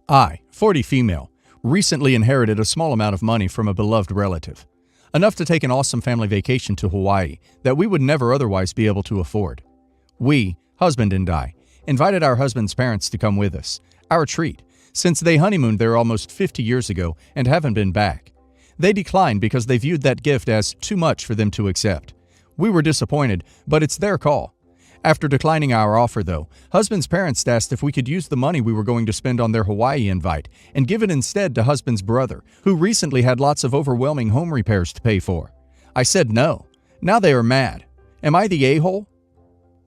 I, 40 female, recently inherited a small amount of money from a beloved relative, enough to take an awesome family vacation to Hawaii that we would never otherwise be able to afford. We, husband and I, invited our husband's parents to come with us, our treat, since they honeymooned there almost 50 years ago and haven't been back. They declined because they viewed that gift as too much for them to accept. We were disappointed, but it's their call. After declining our offer, though, husband's parents asked if we could use the money we were going to spend on their Hawaii invite and give it instead to husband's brother, who recently had lots of overwhelming home repairs to pay for. I said no. Now they are mad. Am I the a-hole?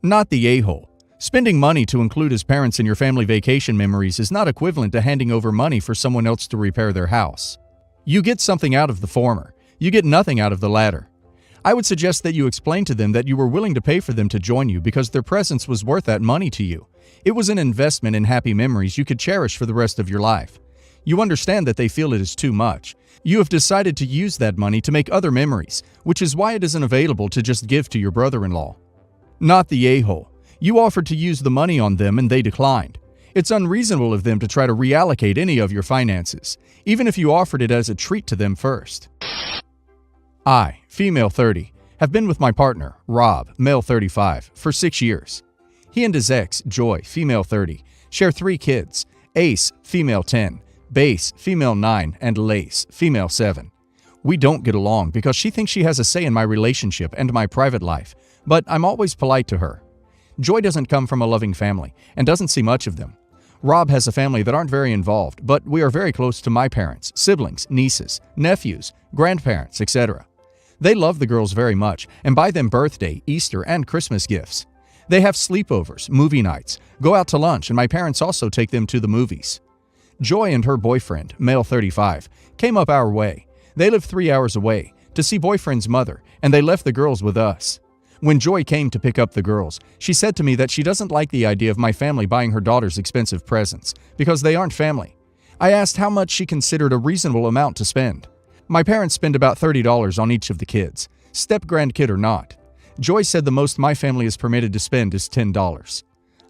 Not the a-hole. Spending money to include his parents in your family vacation memories is not equivalent to handing over money for someone else to repair their house. You get something out of the former. You get nothing out of the latter. I would suggest that you explain to them that you were willing to pay for them to join you because their presence was worth that money to you. It was an investment in happy memories you could cherish for the rest of your life. You understand that they feel it is too much. You have decided to use that money to make other memories, which is why it isn't available to just give to your brother-in-law. Not the a-hole. You offered to use the money on them and they declined. It's unreasonable of them to try to reallocate any of your finances, even if you offered it as a treat to them first. I, female 30, have been with my partner, Rob, male 35, for 6 years. He and his ex, Joy, female 30, share 3 kids, Ace, female 10, Base, female 9, and Lace, female 7. We don't get along because she thinks she has a say in my relationship and my private life, but I'm always polite to her. Joy doesn't come from a loving family and doesn't see much of them. Rob has a family that aren't very involved, but we are very close to my parents, siblings, nieces, nephews, grandparents, etc. They love the girls very much and buy them birthday, Easter, and Christmas gifts. They have sleepovers, movie nights, go out to lunch, and my parents also take them to the movies. Joy and her boyfriend, male 35, came up our way. They live 3 hours away to see boyfriend's mother, and they left the girls with us. When Joy came to pick up the girls, she said to me that she doesn't like the idea of my family buying her daughters expensive presents because they aren't family. I asked how much she considered a reasonable amount to spend. My parents spend about $30 on each of the kids, step-grandkid or not. Joy said the most my family is permitted to spend is $10.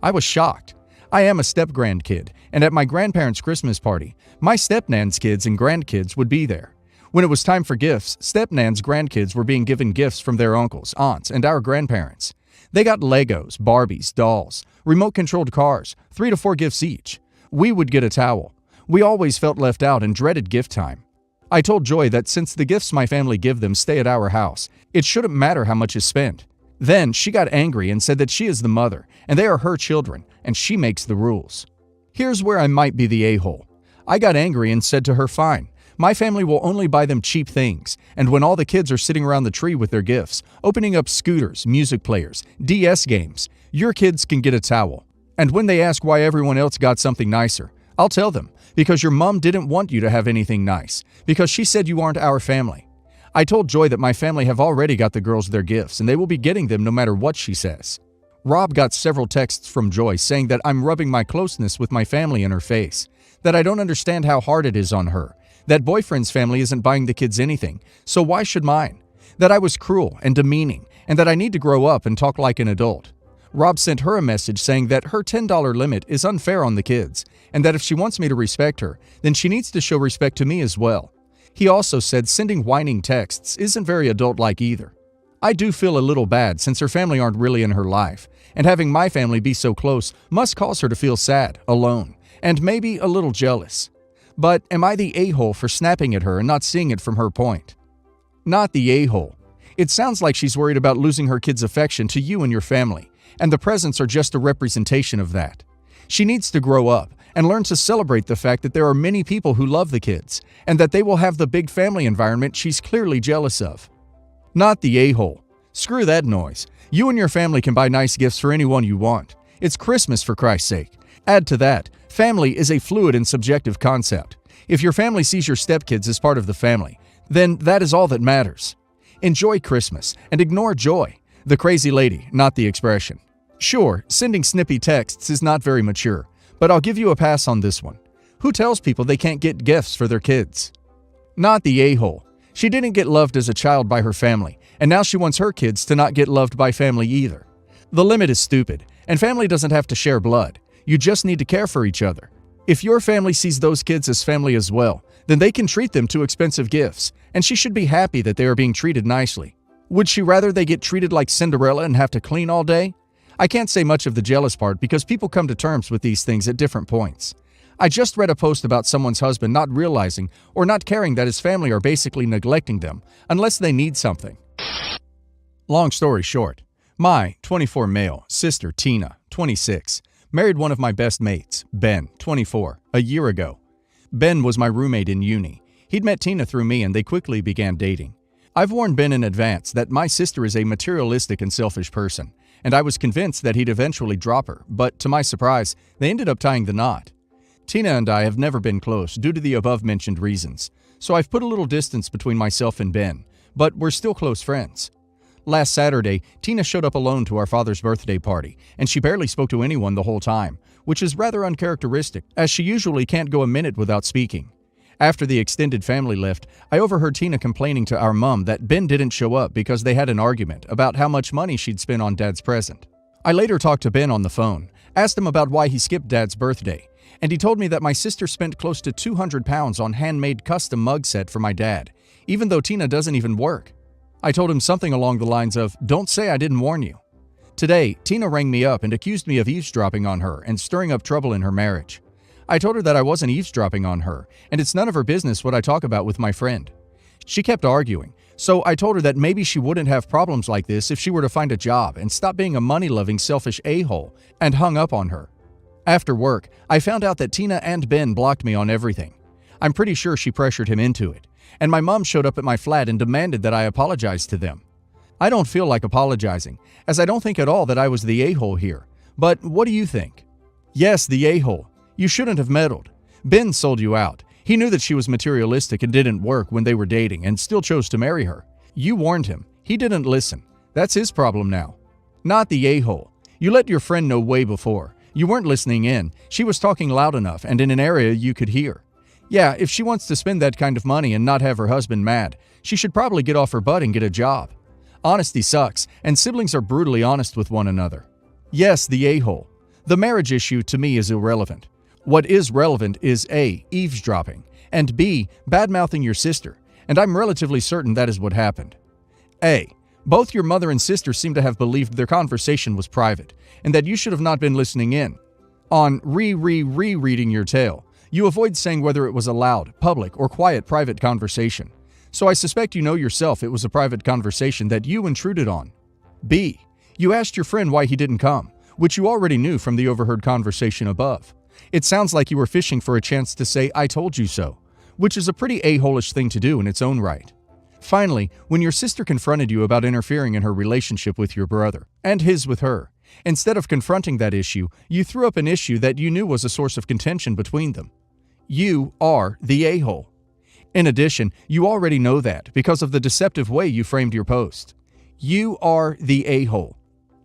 I was shocked. I am a step-grandkid, and at my grandparents' Christmas party, my step-nan's kids and grandkids would be there. When it was time for gifts, step-nan's grandkids were being given gifts from their uncles, aunts, and our grandparents. They got Legos, Barbies, dolls, remote-controlled cars, 3 to 4 gifts each. We would get a towel. We always felt left out and dreaded gift time. I told Joy that since the gifts my family give them stay at our house, it shouldn't matter how much is spent. Then she got angry and said that she is the mother, and they are her children, and she makes the rules. Here's where I might be the a-hole. I got angry and said to her, fine, my family will only buy them cheap things, and when all the kids are sitting around the tree with their gifts, opening up scooters, music players, DS games, your kids can get a towel. And when they ask why everyone else got something nicer, I'll tell them, because your mom didn't want you to have anything nice, because she said you aren't our family. I told Joy that my family have already got the girls their gifts and they will be getting them no matter what she says. Rob got several texts from Joy saying that I'm rubbing my closeness with my family in her face, that I don't understand how hard it is on her, that boyfriend's family isn't buying the kids anything, so why should mine? That I was cruel and demeaning, and that I need to grow up and talk like an adult. Rob sent her a message saying that her $10 limit is unfair on the kids, and that if she wants me to respect her, then she needs to show respect to me as well. He also said sending whining texts isn't very adult-like either. I do feel a little bad since her family aren't really in her life, and having my family be so close must cause her to feel sad, alone, and maybe a little jealous. But am I the a-hole for snapping at her and not seeing it from her point? Not the a-hole. It sounds like she's worried about losing her kids' affection to you and your family, and the presents are just a representation of that. She needs to grow up and learn to celebrate the fact that there are many people who love the kids, and that they will have the big family environment she's clearly jealous of. Not the a-hole. Screw that noise. You and your family can buy nice gifts for anyone you want. It's Christmas, for Christ's sake. Add to that, family is a fluid and subjective concept. If your family sees your stepkids as part of the family, then that is all that matters. Enjoy Christmas and ignore Joy, the crazy lady, not the expression. Sure, sending snippy texts is not very mature, but I'll give you a pass on this one. Who tells people they can't get gifts for their kids? Not the a-hole. She didn't get loved as a child by her family, and now she wants her kids to not get loved by family either. The limit is stupid, and family doesn't have to share blood. You just need to care for each other. If your family sees those kids as family as well, then they can treat them to expensive gifts, and she should be happy that they are being treated nicely. Would she rather they get treated like Cinderella and have to clean all day? I can't say much of the jealous part because people come to terms with these things at different points. I just read a post about someone's husband not realizing or not caring that his family are basically neglecting them unless they need something. Long story short, my 24 male sister Tina, 26, married one of my best mates, Ben, 24, a year ago. Ben was my roommate in uni. He'd met Tina through me and they quickly began dating. I've warned Ben in advance that my sister is a materialistic and selfish person, and I was convinced that he'd eventually drop her, but to my surprise, they ended up tying the knot. Tina and I have never been close due to the above-mentioned reasons, so I've put a little distance between myself and Ben, but we're still close friends. Last Saturday, Tina showed up alone to our father's birthday party, and she barely spoke to anyone the whole time, which is rather uncharacteristic, as she usually can't go a minute without speaking. After the extended family left, I overheard Tina complaining to our mom that Ben didn't show up because they had an argument about how much money she'd spent on Dad's present. I later talked to Ben on the phone, asked him about why he skipped Dad's birthday, and he told me that my sister spent close to 200 pounds on handmade custom mug set for my dad, even though Tina doesn't even work. I told him something along the lines of, "Don't say I didn't warn you." Today, Tina rang me up and accused me of eavesdropping on her and stirring up trouble in her marriage. I told her that I wasn't eavesdropping on her, and it's none of her business what I talk about with my friend. She kept arguing, so I told her that maybe she wouldn't have problems like this if she were to find a job and stop being a money-loving, selfish a-hole, and hung up on her. After work, I found out that Tina and Ben blocked me on everything. I'm pretty sure she pressured him into it, and my mom showed up at my flat and demanded that I apologize to them. I don't feel like apologizing, as I don't think at all that I was the a-hole here. But what do you think? Yes, the a-hole. You shouldn't have meddled. Ben sold you out. He knew that she was materialistic and didn't work when they were dating and still chose to marry her. You warned him. He didn't listen. That's his problem now. Not the a-hole. You let your friend know way before. You weren't listening in. She was talking loud enough and in an area you could hear. Yeah, if she wants to spend that kind of money and not have her husband mad, she should probably get off her butt and get a job. Honesty sucks, and siblings are brutally honest with one another. Yes, the a-hole. The marriage issue to me is irrelevant. What is relevant is A, eavesdropping, and B, bad-mouthing your sister, and I'm relatively certain that is what happened. A, both your mother and sister seem to have believed their conversation was private, and that you should have not been listening in. On rereading your tale, you avoid saying whether it was a loud, public, or quiet private conversation. So I suspect you know yourself it was a private conversation that you intruded on. B, you asked your friend why he didn't come, which you already knew from the overheard conversation above. It sounds like you were fishing for a chance to say, "I told you so," which is a pretty a-hole-ish thing to do in its own right. Finally, when your sister confronted you about interfering in her relationship with your brother, and his with her, instead of confronting that issue, you threw up an issue that you knew was a source of contention between them. You are the a-hole. In addition, you already know that because of the deceptive way you framed your post. You are the a-hole.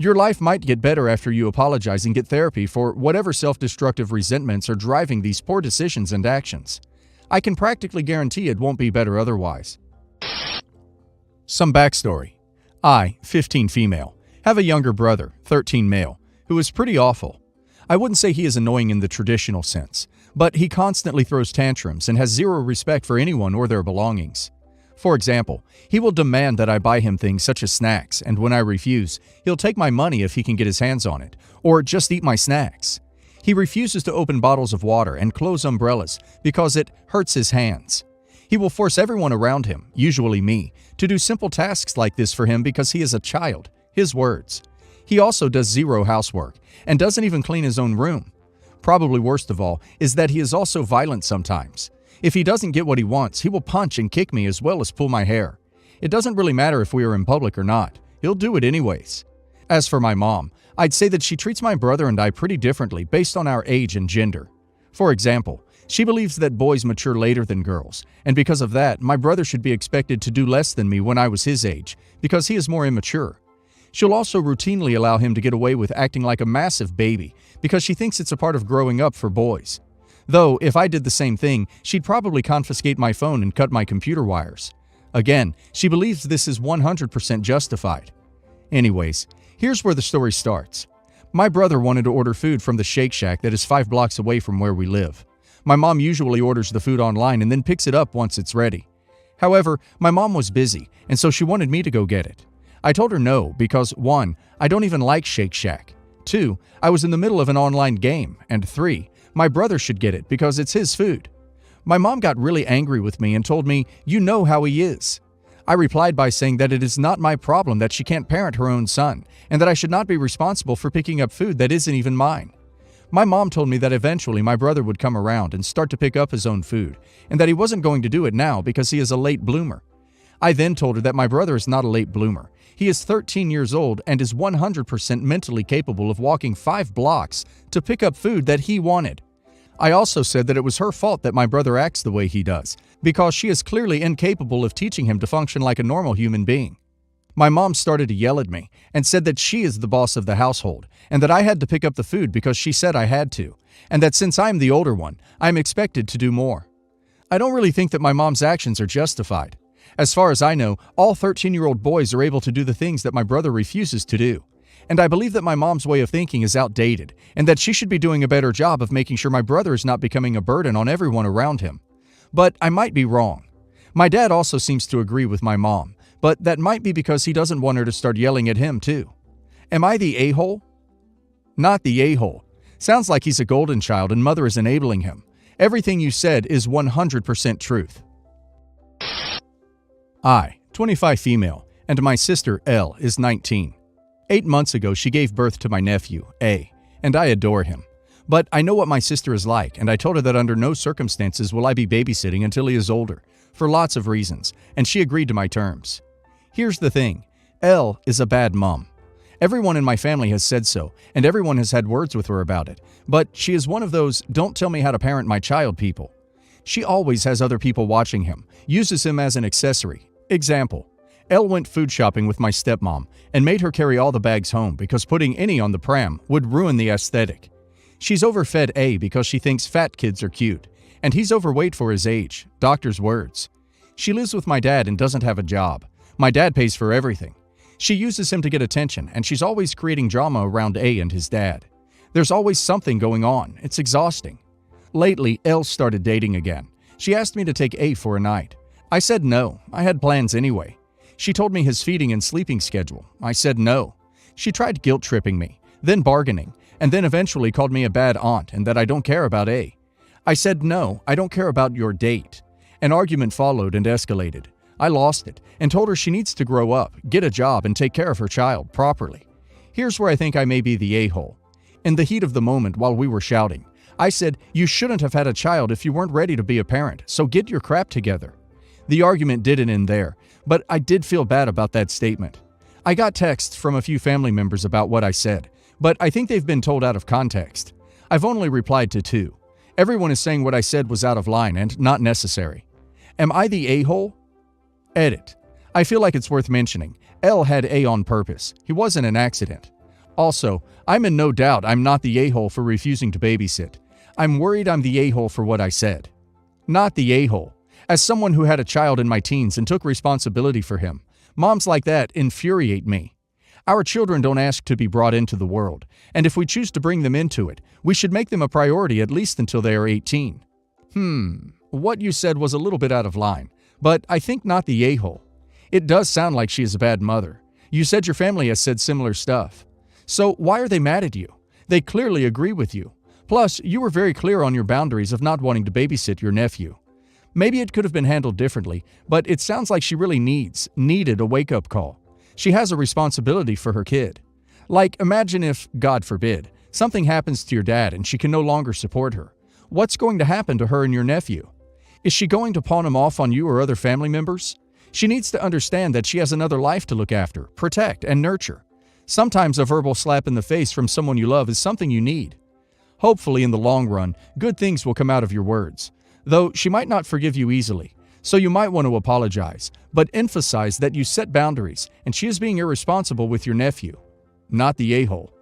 Your life might get better after you apologize and get therapy for whatever self-destructive resentments are driving these poor decisions and actions. I can practically guarantee it won't be better otherwise. Some backstory. I, 15 female, have a younger brother, 13 male, who is pretty awful. I wouldn't say he is annoying in the traditional sense, but he constantly throws tantrums and has zero respect for anyone or their belongings. For example, he will demand that I buy him things such as snacks, and when I refuse, he'll take my money if he can get his hands on it, or just eat my snacks. He refuses to open bottles of water and close umbrellas because it hurts his hands. He will force everyone around him, usually me, to do simple tasks like this for him because he is a child, his words. He also does zero housework and doesn't even clean his own room. Probably worst of all is that he is also violent sometimes. If he doesn't get what he wants, he will punch and kick me as well as pull my hair. It doesn't really matter if we are in public or not. He'll do it anyways. As for my mom, I'd say that she treats my brother and I pretty differently based on our age and gender. For example, she believes that boys mature later than girls, and because of that, my brother should be expected to do less than me when I was his age, because he is more immature. She'll also routinely allow him to get away with acting like a massive baby, because she thinks it's a part of growing up for boys. Though, if I did the same thing, she'd probably confiscate my phone and cut my computer wires. Again, she believes this is 100% justified. Anyways, here's where the story starts. My brother wanted to order food from the Shake Shack that is 5 blocks away from where we live. My mom usually orders the food online and then picks it up once it's ready. However, my mom was busy, and so she wanted me to go get it. I told her no because 1. I don't even like Shake Shack. 2. I was in the middle of an online game. And 3. My brother should get it because it's his food. My mom got really angry with me and told me, "You know how he is." I replied by saying that it is not my problem that she can't parent her own son, and that I should not be responsible for picking up food that isn't even mine. My mom told me that eventually my brother would come around and start to pick up his own food, and that he wasn't going to do it now because he is a late bloomer. I then told her that my brother is not a late bloomer. He is 13 years old and is 100% mentally capable of walking 5 blocks to pick up food that he wanted. I also said that it was her fault that my brother acts the way he does, because she is clearly incapable of teaching him to function like a normal human being. My mom started to yell at me and said that she is the boss of the household and that I had to pick up the food because she said I had to, and that since I'm the older one, I'm expected to do more. I don't really think that my mom's actions are justified. As far as I know, all 13-year-old boys are able to do the things that my brother refuses to do. And I believe that my mom's way of thinking is outdated and that she should be doing a better job of making sure my brother is not becoming a burden on everyone around him. But I might be wrong. My dad also seems to agree with my mom, but that might be because he doesn't want her to start yelling at him too. Am I the a-hole? Not the a-hole. Sounds like he's a golden child and mother is enabling him. Everything you said is 100% truth. I, 25 female, and my sister L is 19. 8 months ago, she gave birth to my nephew, A, and I adore him. But I know what my sister is like, and I told her that under no circumstances will I be babysitting until he is older, for lots of reasons, and she agreed to my terms. Here's the thing, L is a bad mom. Everyone in my family has said so, and everyone has had words with her about it, but she is one of those don't tell me how to parent my child people. She always has other people watching him, uses him as an accessory. Example, Elle went food shopping with my stepmom and made her carry all the bags home because putting any on the pram would ruin the aesthetic. She's overfed A because she thinks fat kids are cute, and he's overweight for his age, doctor's words. She lives with my dad and doesn't have a job. My dad pays for everything. She uses him to get attention, and she's always creating drama around A and his dad. There's always something going on. It's exhausting. Lately, Elle started dating again. She asked me to take A for a night. I said no. I had plans anyway. She told me his feeding and sleeping schedule. I said no. She tried guilt-tripping me, then bargaining, and then eventually called me a bad aunt and that I don't care about A. I said no, I don't care about your date. An argument followed and escalated. I lost it and told her she needs to grow up, get a job, and take care of her child properly. Here's where I think I may be the a-hole. In the heat of the moment while we were shouting, I said, "You shouldn't have had a child if you weren't ready to be a parent, so get your crap together." The argument didn't end there, but I did feel bad about that statement. I got texts from a few family members about what I said, but I think they've been told out of context. I've only replied to 2. Everyone is saying what I said was out of line and not necessary. Am I the a-hole? Edit. I feel like it's worth mentioning. L had A on purpose. He wasn't an accident. Also, I'm in no doubt I'm not the a-hole for refusing to babysit. I'm worried I'm the a-hole for what I said. Not the a-hole. As someone who had a child in my teens and took responsibility for him, moms like that infuriate me. Our children don't ask to be brought into the world, and if we choose to bring them into it, we should make them a priority at least until they are 18. What you said was a little bit out of line, but I think not the a-hole. It does sound like she is a bad mother. You said your family has said similar stuff. So why are they mad at you? They clearly agree with you. Plus, you were very clear on your boundaries of not wanting to babysit your nephew. Maybe it could have been handled differently, but it sounds like she really needed a wake-up call. She has a responsibility for her kid. Like, imagine if, God forbid, something happens to your dad and she can no longer support her. What's going to happen to her and your nephew? Is she going to pawn him off on you or other family members? She needs to understand that she has another life to look after, protect, and nurture. Sometimes a verbal slap in the face from someone you love is something you need. Hopefully, in the long run, good things will come out of your words. Though she might not forgive you easily, so you might want to apologize, but emphasize that you set boundaries and she is being irresponsible with your nephew. Not the a-hole.